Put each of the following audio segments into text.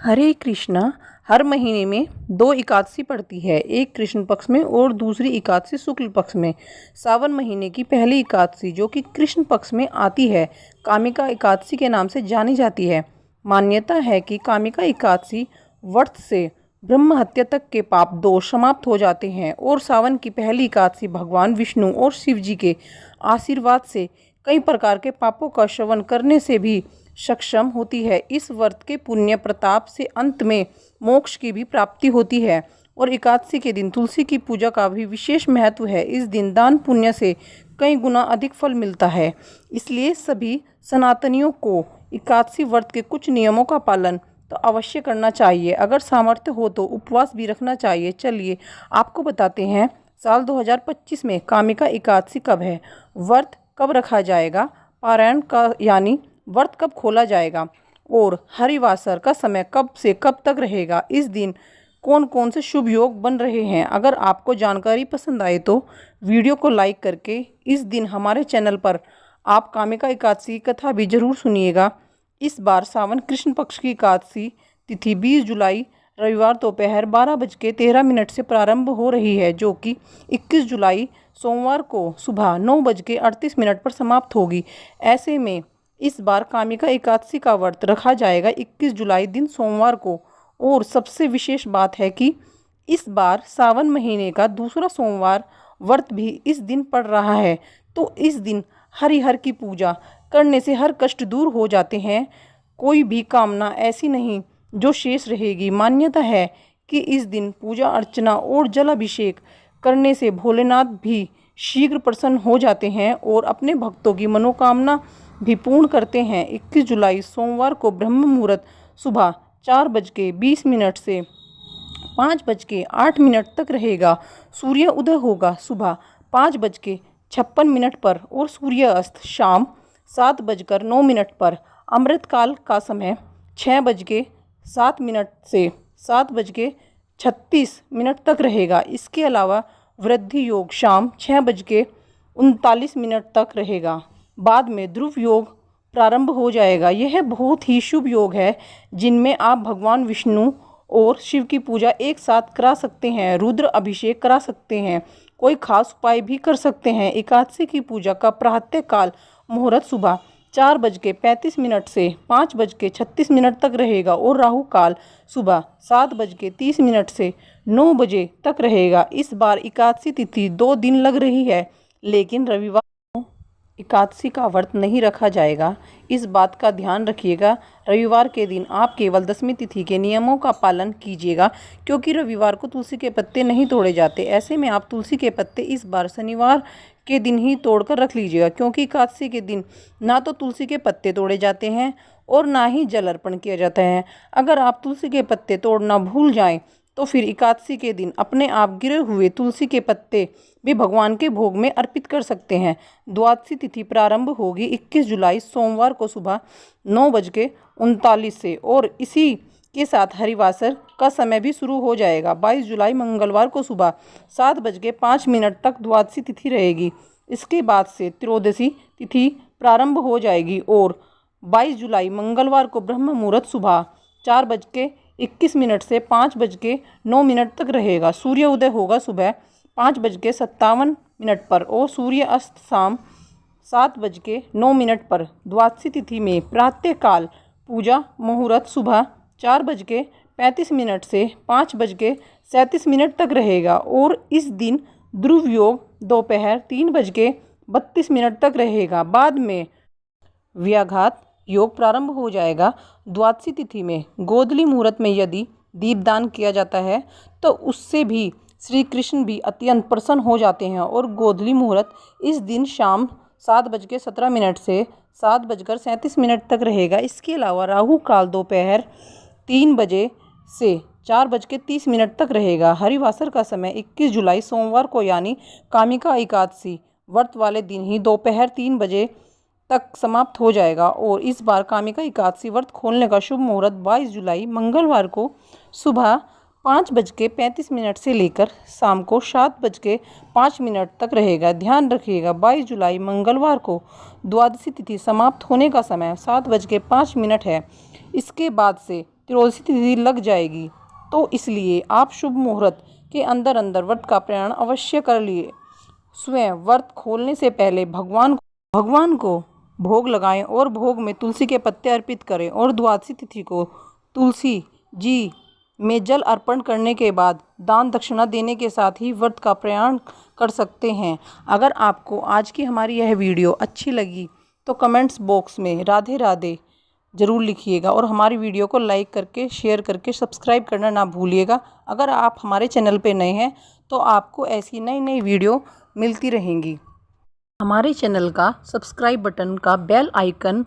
हरे कृष्णा। हर महीने में दो एकादशी पड़ती है, एक कृष्ण पक्ष में और दूसरी एकादशी शुक्ल पक्ष में। सावन महीने की पहली एकादशी जो कि कृष्ण पक्ष में आती है, कामिका एकादशी के नाम से जानी जाती है। मान्यता है कि कामिका एकादशी व्रत से ब्रह्म हत्या तक के पाप दोष समाप्त हो जाते हैं और सावन की पहली एकादशी भगवान विष्णु और शिव जी के आशीर्वाद से कई प्रकार के पापों का श्रवण करने से भी सक्षम होती है। इस व्रत के पुण्य प्रताप से अंत में मोक्ष की भी प्राप्ति होती है और एकादशी के दिन तुलसी की पूजा का भी विशेष महत्व है। इस दिन दान पुण्य से कई गुना अधिक फल मिलता है, इसलिए सभी सनातनियों को एकादशी व्रत के कुछ नियमों का पालन तो अवश्य करना चाहिए। अगर सामर्थ्य हो तो उपवास भी रखना चाहिए। चलिए आपको बताते हैं साल 2025 में कामिका एकादशी कब है, व्रत कब रखा जाएगा, पारायण का यानी व्रत कब खोला जाएगा और हरिवासर का समय कब से कब तक रहेगा। इस दिन कौन कौन से शुभ योग बन रहे हैं। अगर आपको जानकारी पसंद आए तो वीडियो को लाइक करके इस दिन हमारे चैनल पर आप कामिका एकादशी की कथा भी जरूर सुनिएगा। इस बार सावन कृष्ण पक्ष की एकादशी तिथि 20 जुलाई रविवार दोपहर 12:13 से प्रारंभ हो रही है, जो कि 21 जुलाई सोमवार को सुबह 9:38 पर समाप्त होगी। ऐसे में इस बार कामिका एकादशी का व्रत रखा जाएगा 21 जुलाई दिन सोमवार को। और सबसे विशेष बात है कि इस बार सावन महीने का दूसरा सोमवार व्रत भी इस दिन पड़ रहा है, तो इस दिन हरिहर की पूजा करने से हर कष्ट दूर हो जाते हैं। कोई भी कामना ऐसी नहीं जो शेष रहेगी। मान्यता है कि इस दिन पूजा अर्चना और जल अभिषेक करने से भोलेनाथ भी शीघ्र प्रसन्न हो जाते हैं और अपने भक्तों की मनोकामना भी पूर्ण करते हैं। 21 जुलाई सोमवार को ब्रह्म मुहूर्त सुबह 4:20 से 5:08 तक रहेगा। सूर्य उदय होगा सुबह 5:56 पर और सूर्य अस्त शाम 7:09 पर। अमृतकाल का समय 6:07 से 7:36 तक रहेगा। इसके अलावा वृद्धि योग शाम 6:39 तक रहेगा। बाद में ध्रुव योग प्रारंभ हो जाएगा। यह बहुत ही शुभ योग है जिनमें आप भगवान विष्णु और शिव की पूजा एक साथ करा सकते हैं, रुद्र अभिषेक करा सकते हैं, कोई खास उपाय भी कर सकते हैं। एकादशी की पूजा का प्रातः काल मुहूर्त सुबह 4:35 से 5:36 तक रहेगा और राहु काल सुबह 7:30 से 9 बजे तक रहेगा। इस बार एकादशी तिथि 2 दिन लग रही है, लेकिन रविवार एकादशी का व्रत नहीं रखा जाएगा। इस बात का ध्यान रखिएगा। रविवार के दिन आप केवल दशमी तिथि के नियमों का पालन कीजिएगा, क्योंकि रविवार को तुलसी के पत्ते नहीं तोड़े जाते। ऐसे में आप तुलसी के पत्ते इस बार शनिवार के दिन ही तोड़कर रख लीजिएगा, क्योंकि एकादशी के दिन ना तो तुलसी के पत्ते तोड़े जाते हैं और ना ही जल अर्पण किया जाता है। अगर आप तुलसी के पत्ते तोड़ना भूल जाएं तो फिर एकादशी के दिन अपने आप गिरे हुए तुलसी के पत्ते भी भगवान के भोग में अर्पित कर सकते हैं। द्वादशी तिथि प्रारंभ होगी 21 जुलाई सोमवार को सुबह 9:39 से और इसी के साथ हरिवासर का समय भी शुरू हो जाएगा। 22 जुलाई मंगलवार को सुबह 7:05 तक द्वादशी तिथि रहेगी। इसके बाद से त्रयोदशी तिथि प्रारंभ हो जाएगी और 22 जुलाई मंगलवार को ब्रह्म मुहूर्त सुबह 4:21 से 5:09 तक रहेगा। सूर्य उदय होगा सुबह 5:57 पर और सूर्य अस्त शाम 7:09 पर। द्वादशी तिथि में प्रातः काल पूजा मुहूर्त सुबह 4:35 से 5:37 तक रहेगा और इस दिन ध्रुव योग दोपहर 3:32 तक रहेगा। बाद में व्याघात योग प्रारंभ हो जाएगा। द्वादशी तिथि में गोधूली मुहूर्त में यदि दीपदान किया जाता है तो उससे भी श्री कृष्ण भी अत्यंत प्रसन्न हो जाते हैं और गोधूली मुहूर्त इस दिन शाम 7:17 से 7:37 तक रहेगा। इसके अलावा राहु काल दोपहर 3 बजे से 4:30 तक रहेगा। हरिवासर का समय 21 जुलाई सोमवार को यानी कामिका एकादशी व्रत वाले दिन ही दोपहर 3 बजे तक समाप्त हो जाएगा और इस बार कामिका एकादशी व्रत खोलने का शुभ मुहूर्त 22 जुलाई मंगलवार को सुबह 5:35 से लेकर शाम को 7:05 तक रहेगा। ध्यान रखिएगा 22 जुलाई मंगलवार को द्वादशी तिथि समाप्त होने का समय 7:05 है। इसके बाद से त्रयोदशी तिथि लग जाएगी, तो इसलिए आप शुभ मुहूर्त के अंदर अंदर व्रत का प्रयाण अवश्य कर लिए। स्वयं व्रत खोलने से पहले भगवान को भोग लगाएं और भोग में तुलसी के पत्ते अर्पित करें और द्वादशी तिथि को तुलसी जी में जल अर्पण करने के बाद दान दक्षिणा देने के साथ ही व्रत का प्रयाण कर सकते हैं। अगर आपको आज की हमारी यह वीडियो अच्छी लगी तो कमेंट्स बॉक्स में राधे राधे ज़रूर लिखिएगा और हमारी वीडियो को लाइक करके शेयर करके सब्सक्राइब करना ना भूलिएगा। अगर आप हमारे चैनल पे नए हैं तो आपको ऐसी नई नई वीडियो मिलती रहेंगी। हमारे चैनल का सब्सक्राइब बटन का बेल आइकन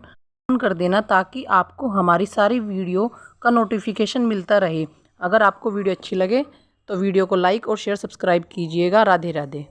ऑन कर देना ताकि आपको हमारी सारी वीडियो का नोटिफिकेशन मिलता रहे। अगर आपको वीडियो अच्छी लगे तो वीडियो को लाइक और शेयर सब्सक्राइब कीजिएगा। राधे राधे।